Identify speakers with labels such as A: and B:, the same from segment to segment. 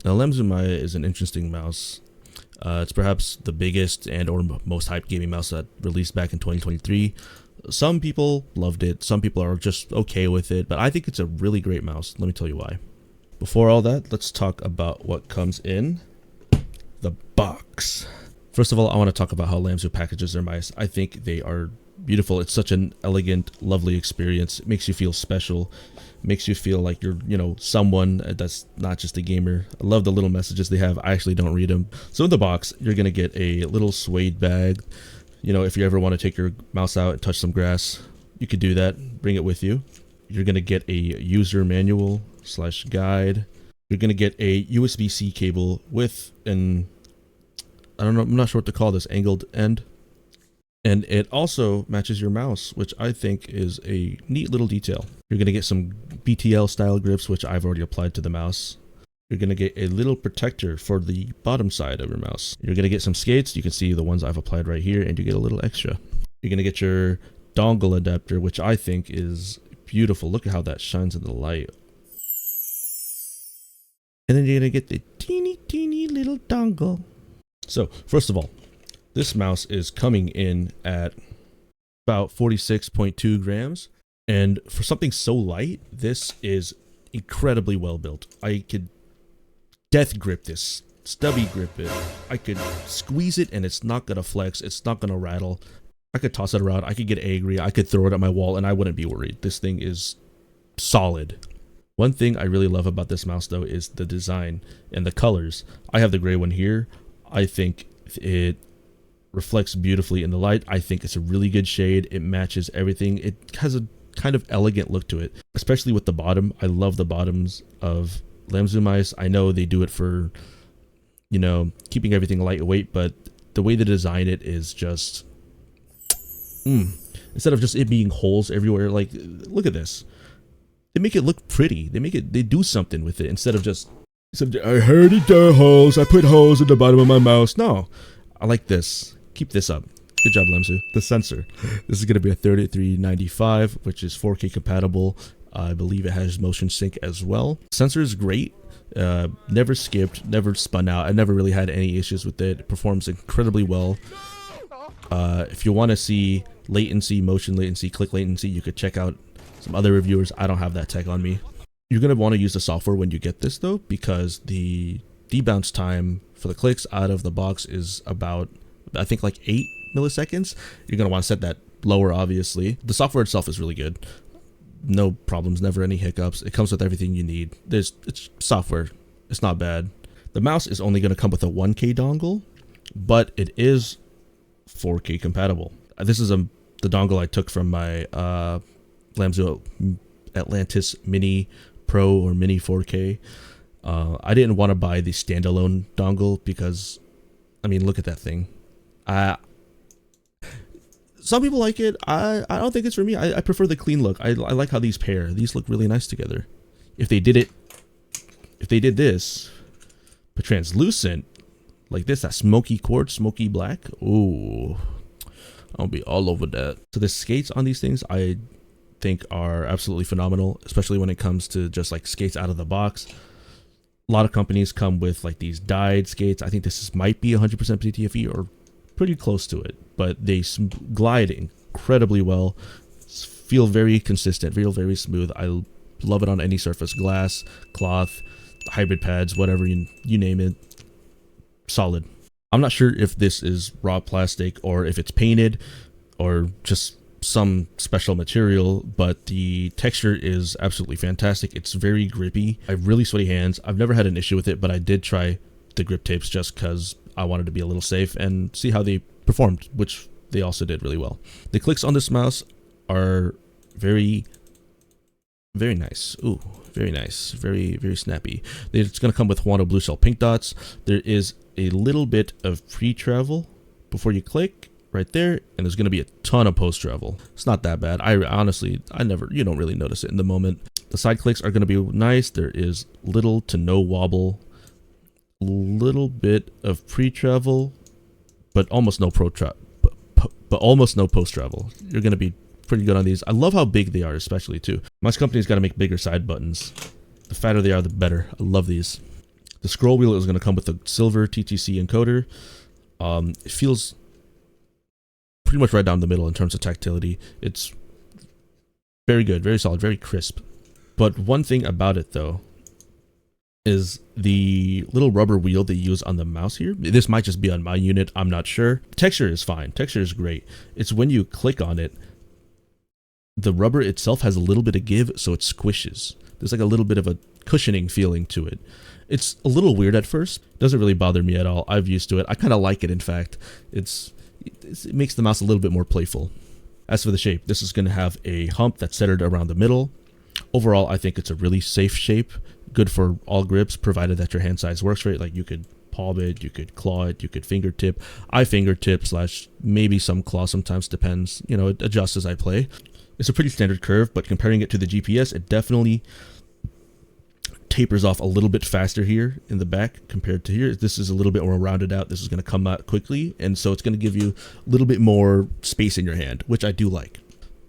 A: Now, LAMZU is an interesting mouse. It's perhaps the biggest and or most hyped gaming mouse that released back in 2023. Some people loved it. Some people are just okay with it, but I think it's a really great mouse. Let me tell you why. Before all that, let's talk about what comes in the box. First of all, I want to talk about how LAMZU packages their mice. I think they are beautiful. It's such an elegant, lovely experience. It makes you feel special. Makes you feel like you're, someone that's not just a gamer. I love the little messages they have. I actually don't read them. So in the box, you're going to get a little suede bag. If you ever want to take your mouse out and touch some grass, you could do that. Bring it with you. You're going to get a user manual / guide. You're going to get a USB-C cable with an, I'm not sure what to call this, angled end. And it also matches your mouse, which I think is a neat little detail. You're going to get some BTL style grips, which I've already applied to the mouse. You're going to get a little protector for the bottom side of your mouse. You're going to get some skates. You can see the ones I've applied right here, and you get a little extra. You're going to get your dongle adapter, which I think is beautiful. Look at how that shines in the light. And then you're going to get the teeny little dongle. So, first of all, this mouse is coming in at about 46.2 grams. And for something so light, this is incredibly well built. I could death grip this, stubby grip it. I could squeeze it and it's not going to flex. It's not going to rattle. I could toss it around. I could get angry. I could throw it at my wall and I wouldn't be worried. This thing is solid. One thing I really love about this mouse though is the design and the colors. I have the gray one here. I think it reflects beautifully in the light. I think it's a really good shade. It matches everything. It has a kind of elegant look to it, especially with the bottom. I love the bottoms of LAMZU mice. I know they do it for, keeping everything lightweight, but the way they design it is just, instead of just it being holes everywhere, like, look at this. They make it look pretty. They do something with it instead of just, I heard it there holes. I put holes in the bottom of my mouse. No, I like this. Keep this up. Good job, LAMZU. The sensor. This is going to be a 3395, which is 4K compatible. I believe it has motion sync as well. Sensor is great. Never skipped, never spun out. I never really had any issues with it. It performs incredibly well. If you want to see latency, motion latency, click latency, you could check out some other reviewers. I don't have that tech on me. You're going to want to use the software when you get this though, because the debounce time for the clicks out of the box is about, I think, like 8 milliseconds. You're going to want to set that lower, obviously. The software itself is really good. No problems, never any hiccups. It comes with everything you need. It's software. It's not bad. The mouse is only going to come with a 1K dongle, but it is 4K compatible. This is the dongle I took from my LAMZU Atlantis Mini Pro or Mini 4K. I didn't want to buy the standalone dongle because, look at that thing. Some people like it. I don't think it's for me. I prefer the clean look. I like how these pair. These look really nice together. If they did this, but translucent, like this, that smoky quartz, smoky black. Ooh, I'll be all over that. So the skates on these things, I think are absolutely phenomenal, especially when it comes to just like skates out of the box. A lot of companies come with like these dyed skates. I think this might be 100% PTFE or pretty close to it, but they glide incredibly well, feel very consistent, feel very smooth. I love it on any surface, glass, cloth, hybrid pads, whatever you name it. Solid. I'm not sure if this is raw plastic or if it's painted or just some special material, but the texture is absolutely fantastic. It's very grippy. I have really sweaty hands. I've never had an issue with it, but I did try the grip tapes just because I wanted to be a little safe and see how they performed, which they also did really well. The clicks on this mouse are very nice. Ooh, very nice. Very snappy. It's going to come with Wano Blue Shell pink dots. There is a little bit of pre-travel before you click right there, and there's going to be a ton of post-travel. It's not that bad. You don't really notice it in the moment. The side clicks are going to be nice. There is little to no wobble. Little bit of pre-travel, but almost no almost no post-travel. You're going to be pretty good on these. I love how big they are, especially too. Most companies got to make bigger side buttons. The fatter they are, the better. I love these. The scroll wheel is going to come with a silver TTC encoder. It feels pretty much right down the middle in terms of tactility. It's very good, very solid, very crisp. But one thing about it though is the little rubber wheel they use on the mouse here. This might just be on my unit, I'm not sure. Texture is fine, texture is great. It's when you click on it, the rubber itself has a little bit of give, so it squishes. There's like a little bit of a cushioning feeling to it. It's a little weird at first. Doesn't really bother me at all. I've used to it. I kind of like it, in fact. It makes the mouse a little bit more playful. As for the shape, this is going to have a hump that's centered around the middle. Overall, I think it's a really safe shape. Good for all grips, provided that your hand size works right. Like you could palm it, you could claw it, you could fingertip. I fingertip / maybe some claw sometimes, depends. You know, it adjusts as I play. It's a pretty standard curve, but comparing it to the GPS, it definitely tapers off a little bit faster here in the back compared to here. This is a little bit more rounded out. This is going to come out quickly, and so it's going to give you a little bit more space in your hand, which I do like.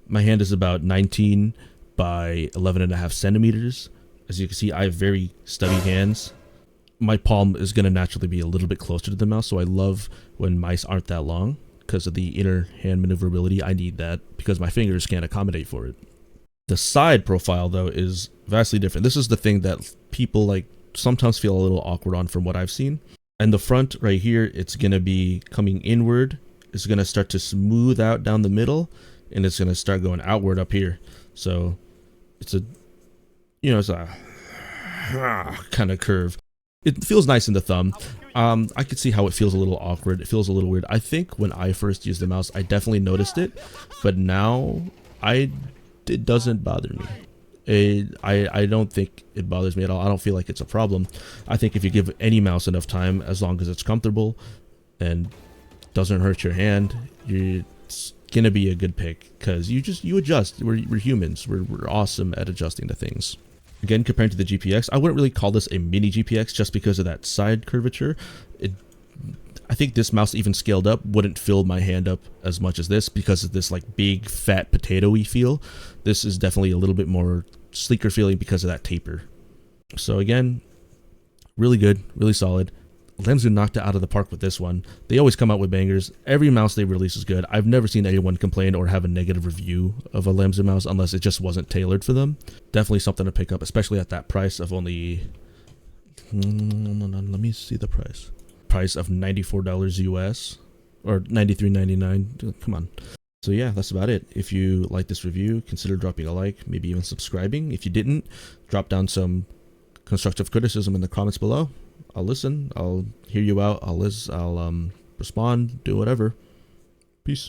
A: My hand is about 19 by 11.5 centimeters. As you can see, I have very stubby hands. My palm is going to naturally be a little bit closer to the mouse, so I love when mice aren't that long because of the inner hand maneuverability. I need that because my fingers can't accommodate for it. The side profile, though, is vastly different. This is the thing that people like sometimes feel a little awkward on from what I've seen. And the front right here, it's going to be coming inward. It's going to start to smooth out down the middle, and it's going to start going outward up here. So it's a, you know, it's a kind of curve. It feels nice in the thumb. I could see how it feels a little awkward. It feels a little weird. I think when I first used the mouse, I definitely noticed it, but now it doesn't bother me. I don't think it bothers me at all. I don't feel like it's a problem. I think if you give any mouse enough time, as long as it's comfortable and doesn't hurt your hand, it's gonna be a good pick because you adjust. We're humans. We're awesome at adjusting to things. Again, compared to the GPX, I wouldn't really call this a mini GPX just because of that side curvature. I think this mouse, even scaled up, wouldn't fill my hand up as much as this because of this like big fat potato-y feel. This is definitely a little bit more sleeker feeling because of that taper. So again, really good, really solid. LAMZU knocked it out of the park with this one. They always come out with bangers. Every mouse they release is good. I've never seen anyone complain or have a negative review of a LAMZU mouse unless it just wasn't tailored for them. Definitely something to pick up, especially at that price of only... let me see the price. Price of $94 US or $93.99. Come on. So yeah, that's about it. If you like this review, consider dropping a like, maybe even subscribing. If you didn't, drop down some constructive criticism in the comments below. I'll listen. I'll hear you out. I'll respond. Do whatever. Peace.